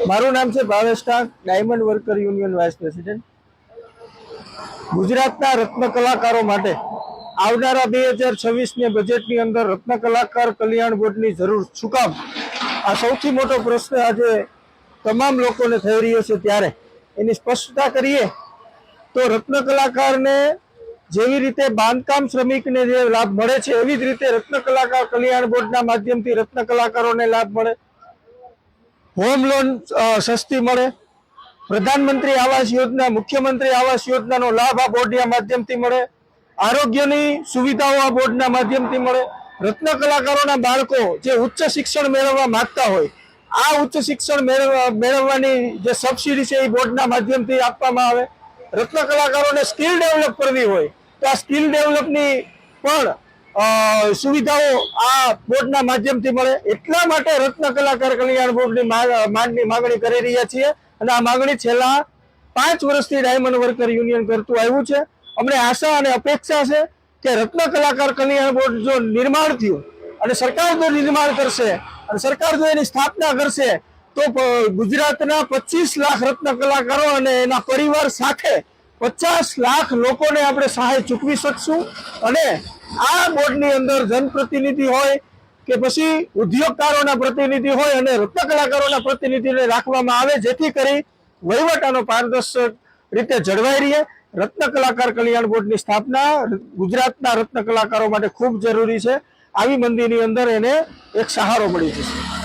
મારું નામ છે Bhavesh Tank, diamond worker union vice president. ગુજરાતના રત્ન કલાકારો માટે આવનારા 2026ની બજેટની અંદર રત્ન કલાકાર કલ્યાણ બોર્ડની જરૂર શું કામ? આ સૌથી મોટો પ્રશ્ન આજે તમામ લોકોને થઈ રહ્યો છે. ત્યારે એની સ્પષ્ટતા કરીએ તો રત્ન કલાકારને જેવી રીતે બાંધકામ શ્રમિકને જે લાભ મળે છે એવી જ રીતે રત્ન કલાકાર કલ્યાણ બોર્ડના માધ્યમથી રત્ન કલાકારોને લાભ મળે. હોમ લોન સસ્તી મળે. પ્રધાનમંત્રી આવાસ યોજના, મુખ્યમંત્રી આવાસ યોજનાનો લાભ આ બોર્ડના માધ્યમથી મળે. આરોગ્યની સુવિધાઓ આ બોર્ડના માધ્યમથી મળે. રત્ન કલાકારોના બાળકો જે ઉચ્ચ શિક્ષણ મેળવવા માંગતા હોય, આ ઉચ્ચ શિક્ષણ મેળવવાની જે સબસિડી છે એ બોર્ડના માધ્યમથી આપવામાં આવે. રત્ન કલાકારોને સ્કિલ ડેવલપ કરવી હોય તો આ સ્કિલ ડેવલપની પણ સુવિધાઓ આ બોર્ડના માધ્યમથી મળે. એટલા માટે રત્ન કલાકાર કલ્યાણ બોર્ડની માગણી કરી રહ્યા છીએ અને આ માગણી છેલ્લા 5 વર્ષથી ડાયમંડ વર્કર યુનિયન કરતું આવ્યું છે. અમને આશા અને અપેક્ષા છે કે રત્ન કલાકાર કલ્યાણ બોર્ડ જો નિર્માણ થયું અને સરકાર જો નિર્માણ કરશે અને સરકાર જો એની સ્થાપના કરશે તો ગુજરાતના 25 લાખ રત્ન કલાકારો અને એના પરિવાર સાથે 50 લાખ લોકોને આપણે સહાય ચૂકવી શકશું. અને આ બોર્ડની અંદર જનપ્રતિનિધિ હોય કે પછી ઉદ્યોગકારોના પ્રતિનિધિ હોય અને રત્ન કલાકારોના પ્રતિનિધિને રાખવામાં આવે, જેથી કરી વહીવટાનો પારદર્શક રીતે જળવાઈ રહે. રત્ન કલાકાર કલ્યાણ બોર્ડની સ્થાપના ગુજરાતના રત્ન કલાકારો માટે ખૂબ જરૂરી છે. આવી મંદીની અંદર એને એક સહારો મળી જશે.